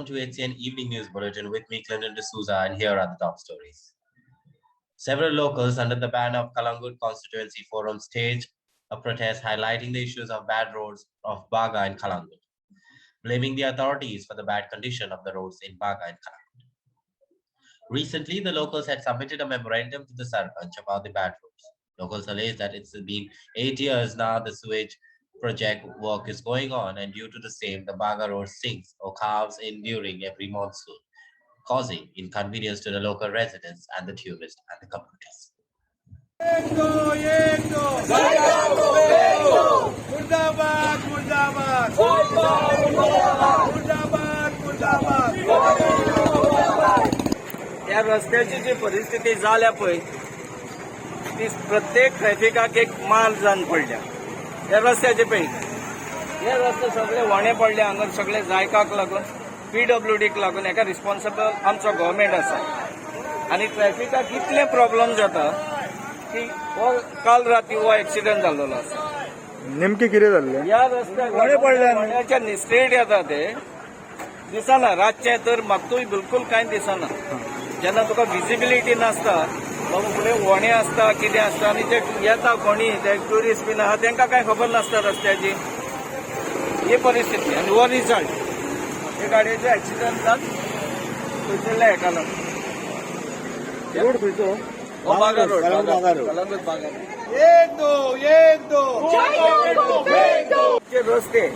to HCN Evening News Bulletin with me, Clinton D'Souza, and here are the top stories. Several locals under the ban of Kalangut Constituency Forum staged a protest highlighting the issues of bad roads of Baga and Kalangut, blaming the authorities for the bad condition of the roads in Baga and Kalangut. Recently, the locals had submitted a memorandum to the Sarpanch about the bad roads. Locals alleged that it's been 8 years now the sewage project work is going on, and due to the same, the Baga Road sinks or calves in during every monsoon, causing inconvenience to the local residents and the tourists and the commuters. या रस्त्याची जी परिस्थिती झाल्या पळय ती प्रत्येक ट्रॅफिकाक एक माल जावन पडल्या. या रस्त्याचे पळय हे रस्ते सगळे वणे पडले, हांगर सगळे जायकाक लागून PWDक लागून हेका रिस्पॉन्सिबल आमचो गव्हर्मेंट आसा. आनी ट्रॅफिकाक इतले प्रॉब्लेम जाता की काल राती हो एक्सिडंट जाल्लो आसा. नेमके कितें जाल्लें? या रस्त्याक वणे पडल्या, वण्याच्या स्ट्रेट येता ते दिसना. रातचे तर म्हाकूय बिलकुल कांय दिसना. जेन्ना तुका विजिबिलिटी नासता, बाबा फुडें वणे आसता कितें आसता, आनी ते येता कोणी ते ट्युरिस्ट बीन आहा तांकां कांय खबर नासता रस्त्याची. ही परिस्थिती आनी हो रिजल्ट हे गाडयेचे एक्सिडंट जात खंयसरल्या हेका लागून. रोड खंयचो? बागा रोड, कलंगूट बागा रोड. रस्ते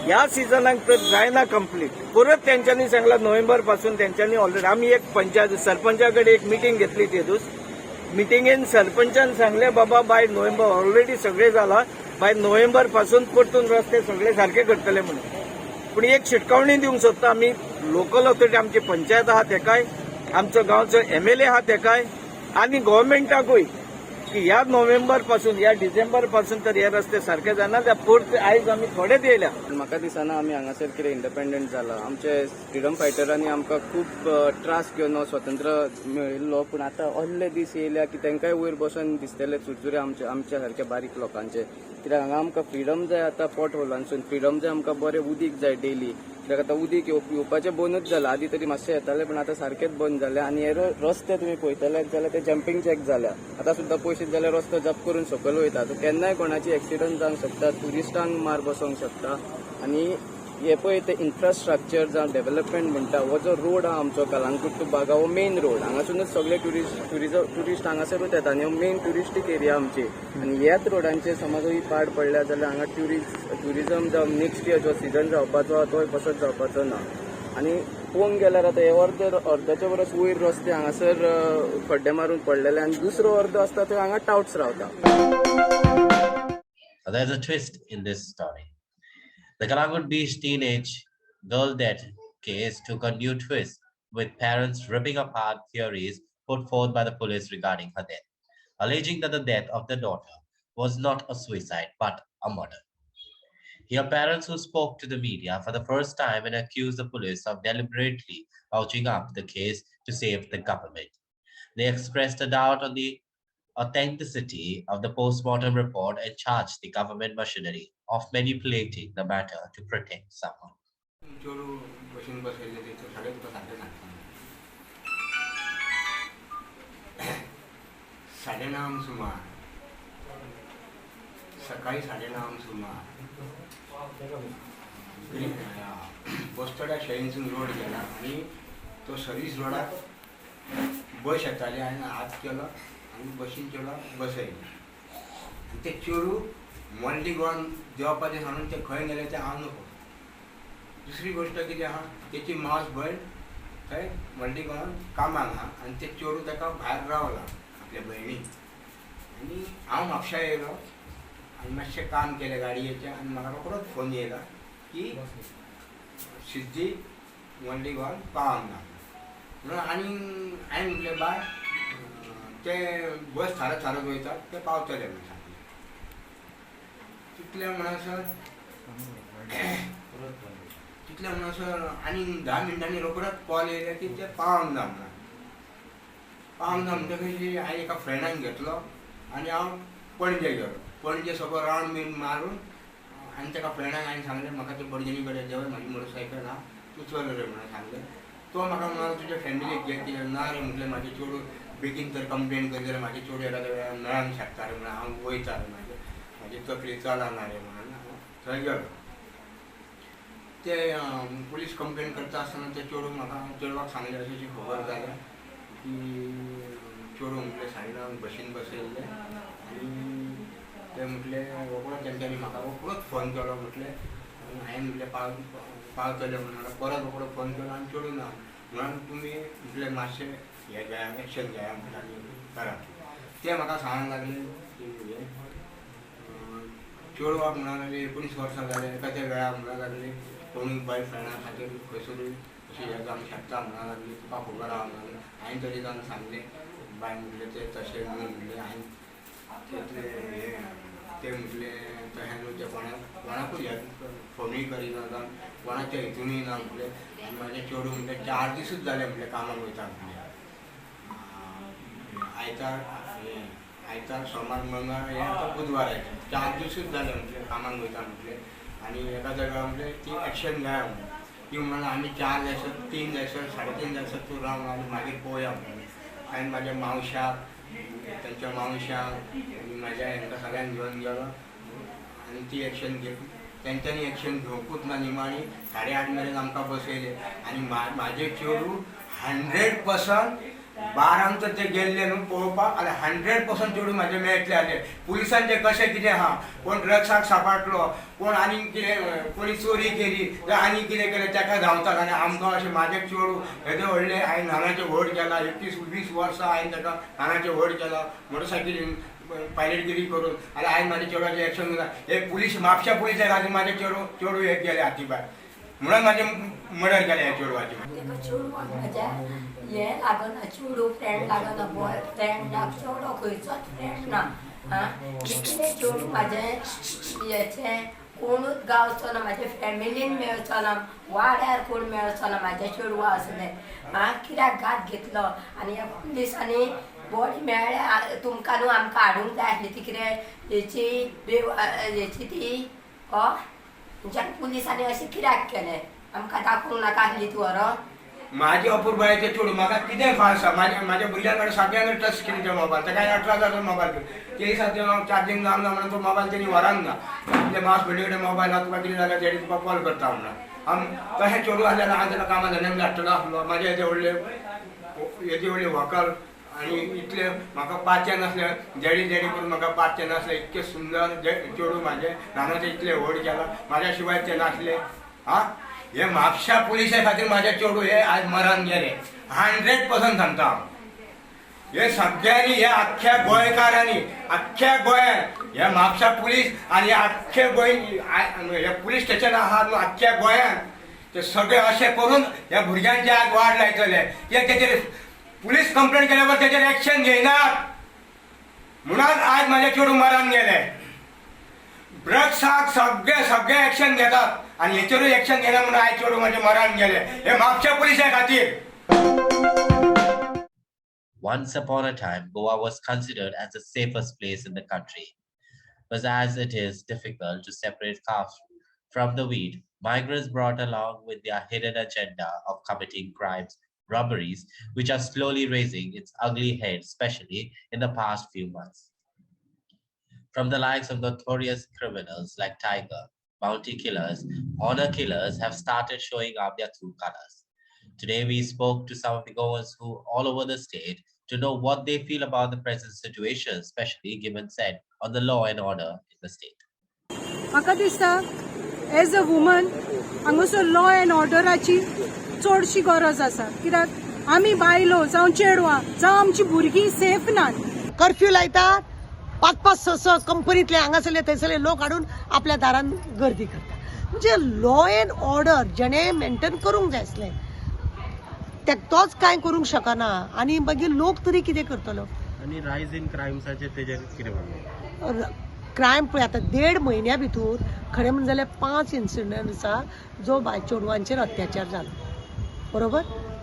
ह्या सिजनाक तर जायना कंप्लीट. परत त्यांच्यानी सांगला नोव्हेंबर पासून त्यांच्यानी ऑलरेडी आम्ही एक पंचायत सरपंचाकडे एक मीटिंग घेतली ते दिवस. मिटिंगेन सरपंचान सांगले बाबा बाय नोव्हेंबर ऑलरेडी सगळे झाला, बाय नोव्हेंबर पासून परतून रस्ते सगळे सारखे करतले म्हणून. पण एक शिटकावणी दिवंक सोदता आमी लोकल ऑथॉरिटी, आमची पंचायत आहा तेकाय, आमचो गांवचो MLA आहा तेकाय, आनी गव्हर्मेंटाकूय की ह्या नोव्हेंबर पासून या डिसेंबर पासून तर हे रस्ते सारखे जायना. त्या परत आयज आमी थोडे येयल्या. म्हाका दिसना आमी हांगासर कितें इंडिपेंडंट जाला. आमचे फ्रिडम फायटरांनी आमकां खूब त्रास घेवन स्वतंत्र मेळिल्लो, पूण आतां असले दीस येयल्या की तांकांय वयर बसून दिसतले चुरचुरे आमच्या सारक्या बारीक लोकांचे. कित्याक हांगा आमकां फ्रिडम जाय आतां पोट होलांसून, फ्रिडम जाय आमकां बरें उदीक जाय डेली. कित्याक आतां उदीक येवपाचें बंदूच जालां. आदीं तरी मातशें येतालें पण आतां सारकेंच बंद जालें. आनी हे रस्ते तुमी पळयतले जाल्यार ते जंपिंग जॅक जाल्या. आतां सुद्दां पयशे जाल्यार रस्तो जप करून सकयल वयता. केन्नाय कोणाची एक्सिडंट जावंक शकता, ट्युरिस्टांक मार बसोवंक शकता. आनी हे पळय ते इन्फ्रास्ट्रक्चर जावं डेव्हलपमेंट म्हणटा, हो जो रोड आहा आमचो कलांगूट टू बागा हो मेन रोड. हांगासूनच सगळे ट्युरिस्ट हांगासरूच येता आनी हो मेन ट्युरिस्टीक एरिया आमची. आनी ह्याच रोडांचेर समज ही पाड पडल्या जाल्यार हांगा ट्युरिझम जावं नेक्स्ट इयर जो सिजन जावपाचो आहा तोय कसोच जावपाचो ना. आनी पळोवंक गेल्यार आतां हे अर्दाच्या परस वयर रस्ते हांगासर खड्डे मारून पडलेले, आनी दुसरो अर्द आसता थंय हांगा टाउट्स रावता. There's a twist in this story. The Kalangut Beach teenage girl death case took a new twist, with parents ripping apart theories put forth by the police regarding her death, alleging that the death of the daughter was not a suicide but a murder. Here, parents who spoke to the media for the first time and accused the police of deliberately vouching up the case to save the government. They expressed a doubt on the authenticity of the post-mortem report and charged the government machinery of manipulating the matter to protect someone. सकाळी 9:30 सुमार बस्तोड्या शेळींसून road गेला आणि तो service रोडाक बस येताली आणि हात केलो आणि बशीन चेडो बसयलो. ते चेडू मोडली गोवन देवपाचें सांगून ते खंय गेले ते हांव नको. दुसरी गोष्ट कितें आहा, तेची मावस भयण थंय मोडली गोवन कामाक आहा आनी ते चेडू ताका भायर रावला आपल्या भयणीक. आनी हांव म्हापशा येयलो आनी मातशें काम केलें गाडयेचें आनी म्हाका रोखडोच फोन येयला की सिद्धी मोडली गोवन पावंक ना म्हणून. आनी हांवें म्हटलें बाय ते बस थारत वयतात ते पावतले म्हणून सांगलें. तितले म्हणसर आनी 10 मिनटांनी रोखडोच कॉल येयले की ते पावंक ना म्हणून. पावंक ना म्हणटकीर हांवें एका फ्रेंडाक घेतलो आनी हांव पणजे गेलो. पणजे सगळो रावंड बीन मारून आनी ताका फ्रेंडाक हांवें सांगलें म्हाका ते पणजेनी कडेन देंवय, म्हाजी मोटरसायकल आहा तू चल रे म्हणून सांगलं. तो म्हाका म्हणाला तुझ्या फॅमिलीक घे कितें ना रे म्हटलें म्हाजें चेडूं बेगीन तर कंप्लेन करी जाल्यार म्हाजें चेडूं एखाद्या वेळार मेळोंक शकता रे म्हणून हांव वयता रे म्हाजी तकली चलना रे म्हणून थंय गेलो. ते पुलीस कंप्लेन करता आसतना ते चेडूं म्हाका चेडवाक सांगलें अशी खबर जाल्या की चेडूं म्हटलें सायडीन बशीन बसयल्लें आनी ते म्हटलें रोखडोच तेंच्यांनी म्हाका रोखडोच फोन केलो म्हटलें हांवें म्हटलें पावतले म्हणून परत रोखडो फोन केलो आनी चेडूं ना म्हणून तुमी म्हटलें मातशें हें घेया एक्शन घेया म्हटलें करा. ते म्हाका सांगूंक लागले की चेडवाक म्हणून लागले 19 वर्सां जाले एखाद्या वेळार म्हणून लागले कोणूय बॉयफ्रेंडा खातीर खंयसरूय अशी हें जावंक शकता म्हणून लागली तुका खबर आहा म्हणून हांवें तरी जावन सांगलें बाय म्हटलें तें तशें न्हू म्हटलें हांवें ते म्हटलें तशें न्हू तें कोणाकूय हें फोनूय करिना जावन कोणाच्या हितूनय ना म्हटलें आनी म्हाजें चेडूं म्हटलें 4 दिसूच जाले म्हटलें कामाक वयता म्हटलें आयतार सोमार मंगळ हें आतां बुधवार 4 दिसूच जाले म्हटलें कामाक वयता म्हटलें आनी एका जाग्यार म्हटलें ती एक्शन घेया म्हणून ती म्हणून आमी 4 जायसर 3 जायसर 3.5 जायसर तूं राव आनी मागीर पळोवया म्हणून हांवें म्हाज्या मावश्याक तेंच्या मावश्याक आनी म्हाज्या हेंकां सगळ्यांक घेवन गेलो आनी ती एक्शन घेतली. तेंच्यांनी एक्शन घेवंकूच ना निमाणी 8:30 मेरेन आमकां बसयले आनी म्हाजें चेडूं 100% 12 तर ते गेल्ले न्हू पळोवपाक आनी 100% चेडूं म्हाजें मेळटलें जालें. पुलिसांचें कशें कितें आहा कोण ड्रग्साक सांबाळटलो कोण आनी कितें कोणी चोरी केली जाल्यार आनी कितें केलें ताका धांवतात आनी आमकां अशें म्हाजें चेडूं येदें व्हडलें हांवें ल्हानाचें व्हड केलां 21-20 वर्सां हांवें ताका ल्हानाचें व्हड केलां मोटरसायकलीन पायलटगिरी करून आनी हांवें म्हाज्या चेडवाचें एक्शन घेतलां. हे पुलीस म्हापशा पुलिसाक खातीर म्हाजें चेडूं एक गेलें हाती भायर म्हणून म्हाजें मर्डर केलें ह्या चेडवाचें. तेका चेडवाक म्हाज्या हें लागना चेडूं फ्रेंड लागना बॉय फ्रेंडाक चेडो खंयचोच फ्रेंड ना कितलें चेडूं म्हाजें हेचें कोणूच गावचो ना म्हाज्या फॅमिलीन मेळचो ना वाड्यार कोण मेळचो ना म्हाजें चेडवां आसलें कित्याक घात घेतलो आनी ह्या पुलिसांनी बॉडी मेळ्ळ्या तुमकां न्हू आमकां हाडूंक जाय आसली ती कितें हेची ती तुमच्या पुलिसांनी अशें कित्याक केलें आमकां दाखोवंक नाका आसली ती व्हरोन. म्हाजी अपूर्बायेचें चेडूं म्हाका कितें फास आसा म्हाज्या भुरग्यां कडेन सगळ्यांक टच स्क्रीनचे मोबायल ताका 18,000 मोबायल ते दिसा चार्जींग जावना म्हणून तो मोबायल तेणी व्हरांक ना आपल्या मावस भयणी कडेन मोबायल आहा तुका कितें जाल्यार तेणी तुका कॉल करता म्हणून तशें चेडूं आसल्यार हांव ताका कामा धंद्याक धाडटलो आसलो म्हाजे येदे व्हडले व्हंकल आनी इतले म्हाका पांचशे नासले जेडी करून म्हाका पांचशे नासले इतके सुंदर चेडूं म्हाजें ल्हानाचें इतलें व्हड केलां म्हाज्या शिवाय ते नासले हे म्हापशा पुलिसा खातीर म्हाजें चेडूं हे आज मरण गेलें 100% सांगता हांव. हे सगळ्यांनी हे आख्ख्या गोंयकारांनी आख्ख्या गोंयांत हे म्हापशा पुलीस आनी आख्खे गोंय हे पुलीस स्टेशन आहा न्हू आख्ख्या गोंयांत ते सगळे अशें करून ह्या भुरग्यांचे आज वाड लायतले ते तेचेर पुलीस कंप्लेंट केल्यावर तेचेर एक्शन घेयनात म्हणून आज म्हाजें चेडूं मरण गेलें. ड्रग्साक सगळे एक्शन घेतात आनी हेचेरूय एक्शन घेना म्हणून आयज चेडूं म्हाजें मरण गेलें हे म्हापशा पुलिसा खातीर. Once upon a time, Goa was considered as the safest place in the country. But as it is difficult to separate calf from the weed, migrants brought along with their hidden agenda of committing crimes, robberies, which are slowly raising its ugly head, especially in the past few months. From the likes of notorious criminals like Tiger, bounty killers, honor killers have started showing up their true colors. Today, we spoke to some of the Goans who all over the state to know what they feel about the present situation, especially given said on the law and order in the state. म्हाका दिसता as a woman हांगासर law and ऑर्डराची चडशी गरज आसा कित्याक आमी बायलो जावं चेडवां जावं आमची भुरगीं सेफ नात. कर्फ्यू लायतात 5-6 कंपनीतले हांगासरले थंयसरले लोक हाडून आपल्या दारान गर्दी करतात म्हणजे लॉ एंड ऑर्डर जेणे मेंटेन करूंक जाय आसलें तोच कांय करूंक शकना आनी मागीर लोक तरी कितें करतलो. आनी रायज इन क्रायम्साचेर तेजेर कितें म्हणलें क्रायम पळय आतां 1.5 म्हयन्या भितर खरें म्हणलें जाल्यार 5 इन्सिडंट आसा जो चेडवांचेर अत्याचार जालो बरोबर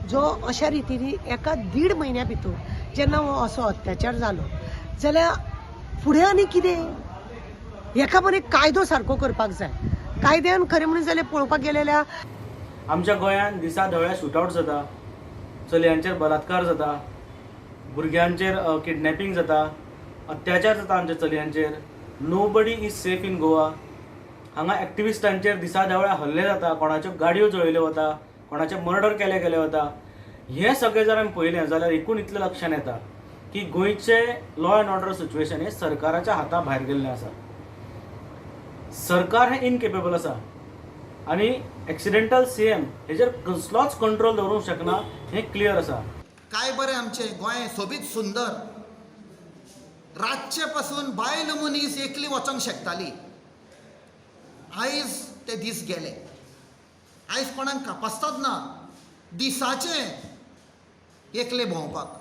जो अशा रितीनी एका 1.5 म्हयन्या भितर जेन्ना हो असो अत्याचार जालो जाल्यार फुडें आनी कितें हेका बरें कायदो सारको करपाक जाय. कायद्यान खरें म्हणून जाल्यार पळोवपाक गेले जाल्यार आमच्या गोंयांत दिसा ढवळ्या शूटआउट जाता, चलयांचेर बलात्कार जाता, भुरग्यांचेर किडनॅपिंग जाता, अत्याचार जाता आमच्या चलयांचेर. Nobody is safe in Goa. हांगा एक्टिविस्टांचेर दिसा ढवळ्या हल्ले जाता, कोणाच्यो गाडयो जळयल्यो वता, कोणाचे मर्डर केले वता. हें सगळें जर आमी पळयलें जाल्यार एकूण इतलें लक्षांत येता की गोंयचें लॉ अँड ऑर्डर सिच्युएशन हें सरकाराच्या हाता भायर गेल्लें आसा. सरकार हें इनकेपेबल आसा आनी एक्सिडेंटल सीएम हेजेर कसलोच कंट्रोल दवरूंक शकना हें क्लियर आसा. काय बरें आमचें गोंय सोबीत सुंदर. रातचे पासून बायल मनीस एकली वचोंक शकताली. आयज ते दीस गेले. आयज कोणाक कापासताच ना दिसाचे एकले भोंवपाक.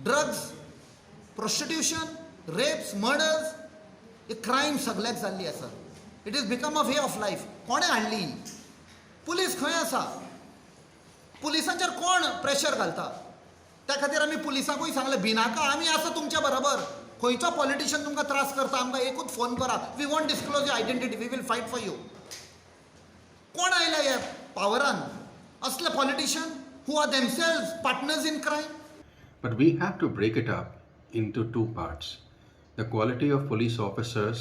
ड्रग्स, प्रोस्टिट्यूशन, रेप्स, मर्डर्स हे क्रायम सगळ्याक जाल्ली आसा. It is become a way of life. कोणे हाडली? पुलीस खंय आसा? पुलिसांचेर कोण प्रेशर घालता? त्या खातीर आमी पुलिसांकूय सांगलें भिनाका, आमी आसा तुमच्या बरोबर. खंयचो पॉलिटिशियन तुमकां त्रास करता आमकां एकूच फोन करा. We won't disclose your identity. We will fight for you. कोण आयला ह्या पावरान? असले politician who are themselves partners in crime. But we have to break it up into two parts: the quality of police officers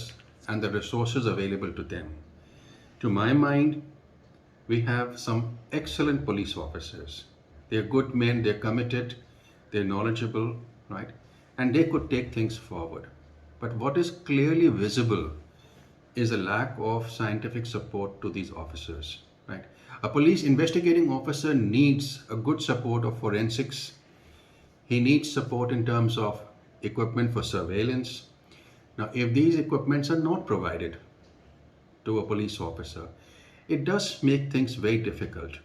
and the resources available to them. To my mind, we have some excellent police officers. They're good men, they're committed, they're knowledgeable, right? And they could take things forward. But what is clearly visible is a lack of scientific support to these officers, right? A police investigating officer needs a good support of forensics. He needs support in terms of equipment for surveillance. Now, if these equipments are not provided to a police officer, it does make things very difficult.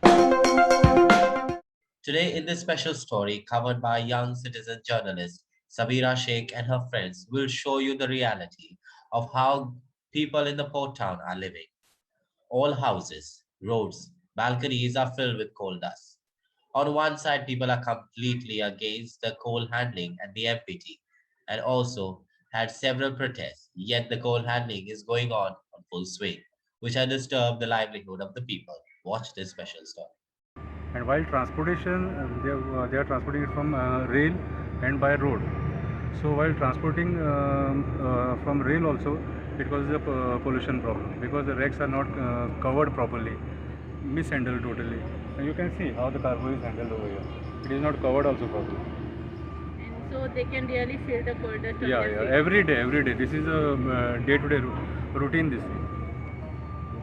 Today, in this special story covered by young citizen journalist Sabira Sheikh and her friends, will show you the reality of how people in the port town are living. All houses, roads, balconies are filled with coal dust. On one side, people are completely against the coal handling and the MPT, and also had several protests, yet the coal handling is going on full swing, which has disturbed the livelihood of the people. Watch this special story. And while transportation, they are transporting it from rail and by road. So while transporting from rail also, it causes a pollution problem because the racks are not covered properly, mishandled totally. And you can see how the cargo is handled over here. It is not covered also properly. And so they can really feel the cold dust. Yeah. Every day. This is a day-to-day routine. This thing.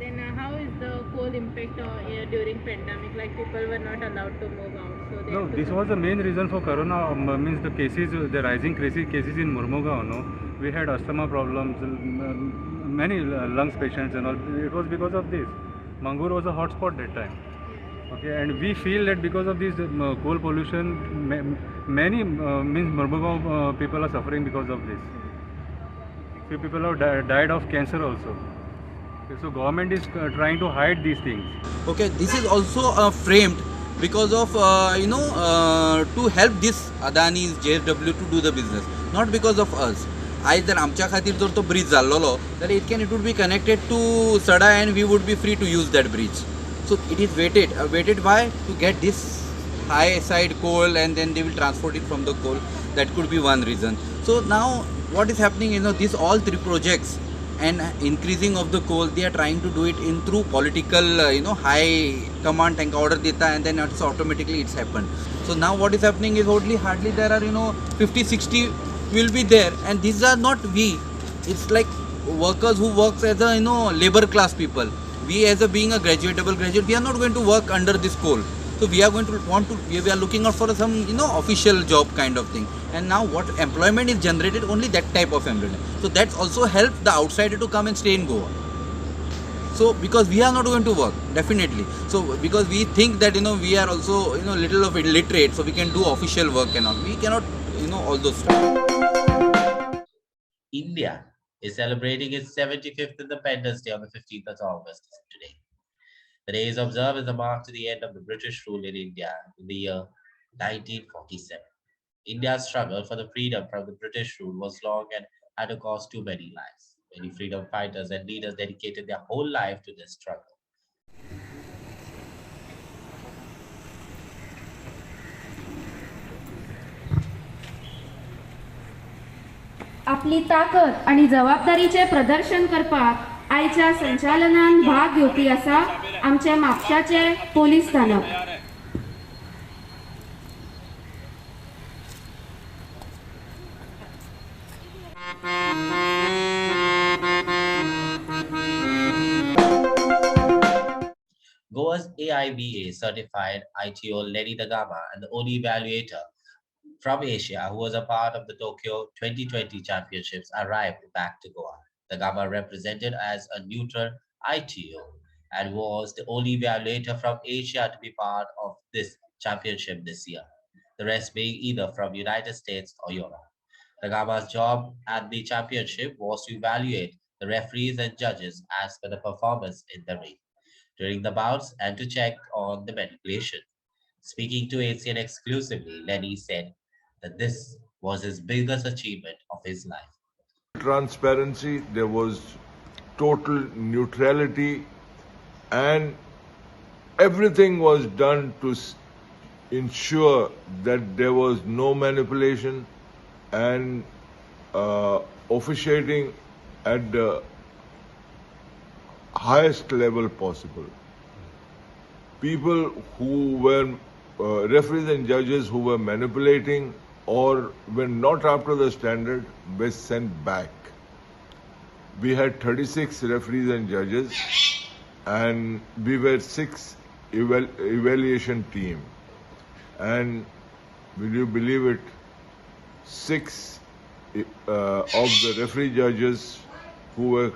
Then how is the cold impact during pandemic? Like people were not allowed to move out. So they No, this was the main reason for corona. Means the cases, the rising cases in Mormugao. No, we had asthma problems, many lungs patients and all. It was because of this. Mangur was a hotspot that time. Okay, and we feel that because of this coal pollution, many means Mormugao people are suffering because of this. Few people have died of cancer also. Okay, so government is trying to hide these things. Okay, this is also framed because of to help this Adani's JSW to do the business, not because of us. आज जर आमच्या खातीर जर तो bridge जाल्लो जाल्यार it would be connected to Sada and we would be free to use that bridge. So it is waited why? To get this high side coal and then they will transport it from the coal. That could be one reason. So now what is happening, these all three projects and increasing of the coal, they are trying to do it in through political, high command tank order data, and then it's automatically it's happened. So now what is happening is hardly there are 50, 60 will be there, and these are not we. It's like workers who works as a labor class people. We as being a graduate, we are not going to work under this coal. So we are going to we are looking out for some official job kind of thing. And now what employment is generated, only that type of employment. So that's also helped the outsider to come and stay in Goa. So because we are not going to work, definitely. So because we think that we are also little of illiterate, so we can do official work and all. We cannot all those stuff. India is celebrating its 75th Independence Day on the 15th of August today. The day is observed as a mark to the end of the British rule in India in the year 1947. India's struggle for the freedom from the British rule was long and had to cost too many lives. Many freedom fighters and leaders dedicated their whole life to this struggle. आपली ताकद आणि जबाबदारीचे प्रदर्शन करपाक आयच्या संचालनान भाग घेवपी आसा आमचे म्हापशाचे पोलीस स्थानक. Goa's AIBA certified ITO Lenny Dagama and the only evaluator from Asia who was a part of the Tokyo 2020 championships arrived back to Goa. Dagama represented as a neutral ITO and was the only evaluator from Asia to be part of this championship this year, the rest being either from United States or Europe. Dagama's job at the championship was to evaluate the referees and judges as per the performance in the ring during the bouts and to check on the manipulation. Speaking to ACN exclusively, Lenny said that this was his biggest achievement of his life. Transparency, there was total neutrality, and everything was done to ensure that there was no manipulation and officiating at the highest level possible. People who were referees and judges who were manipulating or were not up to the standard were sent back. We had 36 referees and judges, and we were 6 evaluation team. And will you believe it, 6 of the referee judges who were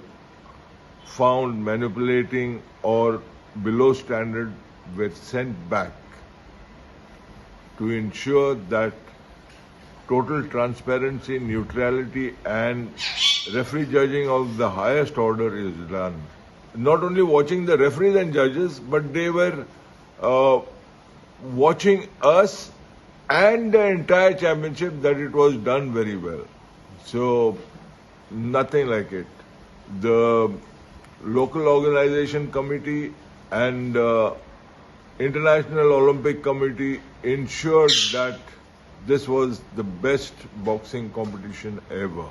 found manipulating or below standard were sent back to ensure that total transparency, neutrality, and referee judging of the highest order is done. Not only watching the referees and judges, but they were watching us and the entire championship, that it was done very well. So, nothing like it. The local organization committee and International Olympic Committee ensured that this was the best boxing competition ever.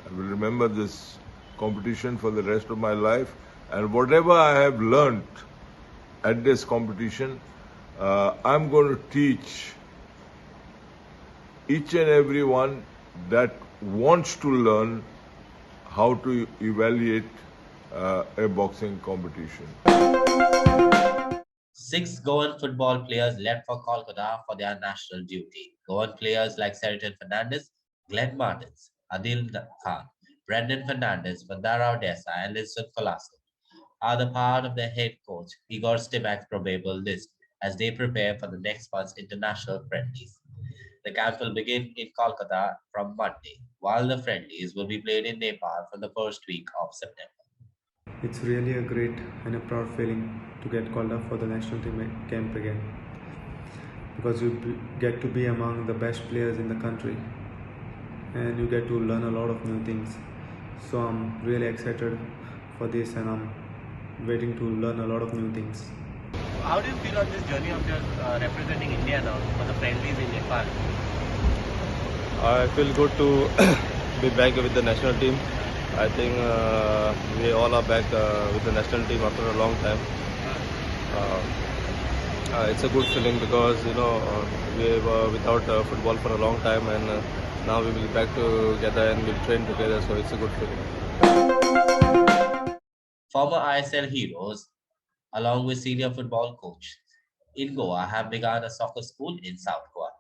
I will remember this competition for the rest of my life, and whatever I have learnt at this competition, I'm going to teach each and every one that wants to learn how to evaluate a boxing competition. 6 Goan football players left for Kolkata for their national duty. Goan players like Seriton Fernandez, Glenn Martins, Adil Khan, Brendan Fernandez, Vandara Odessa, and Liston Colasso are the part of the head coach Igor Stimac's probable list as they prepare for the next month's international friendlies. The camp will begin in Kolkata from Monday, while the friendlies will be played in Nepal for the first week of September. It's really a great and a proud feeling to get called up for the national team camp again, because you get to be among the best players in the country and you get to learn a lot of new things. So I'm really excited for this and I'm waiting to learn a lot of new things. How do you feel on this journey of your representing India now for the friendlies in Nepal? I feel good to be back with the national team. I think we all are back with the national team after a long time. It's a good feeling because we were without football for a long time, and now we will be back together and we'll train together. So it's a good feeling. Former ISL heroes, along with senior football coach in Goa, have begun a soccer school in South Goa.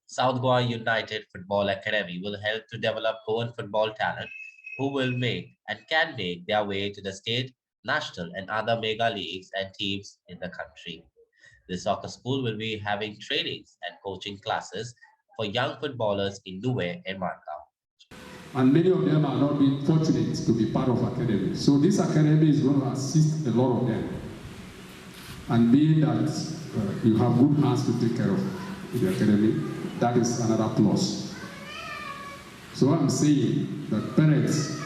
South Goa United Football Academy will help to develop Goan football talent who will make and can make their way to the state, national, and other mega leagues and teams in the country. The soccer school will be having trainings and coaching classes for young footballers in Nuwe and Margao. And many of them are not being fortunate to be part of academy. So this academy is going to assist a lot of them. And being that you have good hands to take care of the academy, that is another plus. So I'm saying that parents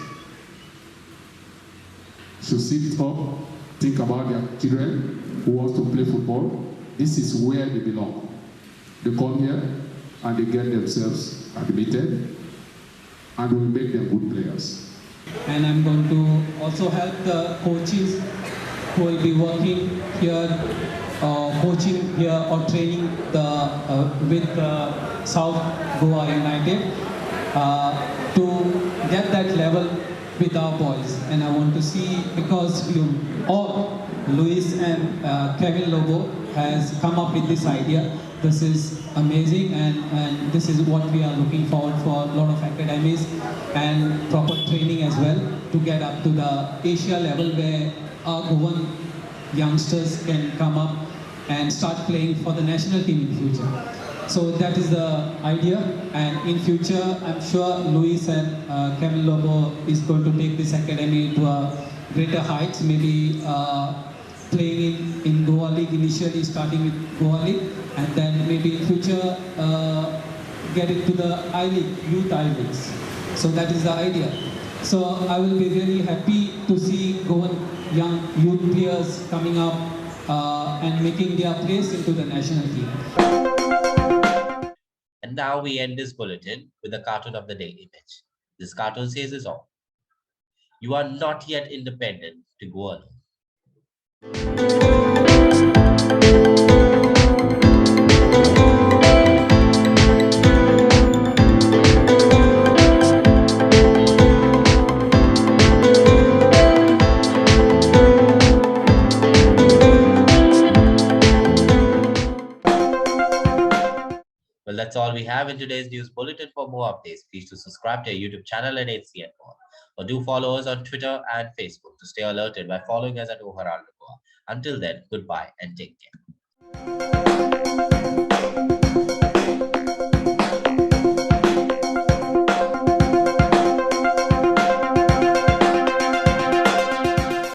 should sit up, think about their children who want to play football. This is where they belong. They come here and they get themselves admitted. and will make them good players. And I'm going to also help the coaches who will be working here, coaching here or training with South Goa United to get that level with our boys. And I want to see, because Luis and Kevin Lobo has come up with this idea. This is amazing, and this is what we are looking forward for. A lot of academies and proper training as well to get up to the Asia level where our Goan youngsters can come up and start playing for the national team in future. So that is the idea, and in future I'm sure Luis and Kevin Lobo is going to take this academy to a greater heights, maybe playing in Goa League initially, starting with Goa League, and then maybe in future get it to the I-League, youth I-Leagues. So that is the idea. So I will be really happy to see Goan young youth players coming up and making their place into the national team. And now we end this bulletin with a cartoon of the day image. This cartoon says it all. You are not yet independent to go alone. Well, that's all we have in today's news bulletin. For more updates, please do subscribe to our YouTube channel at HCN Goa, or do follow us on Twitter and Facebook to stay alerted by following us at Oharaldo Goa. Until then, goodbye and take care.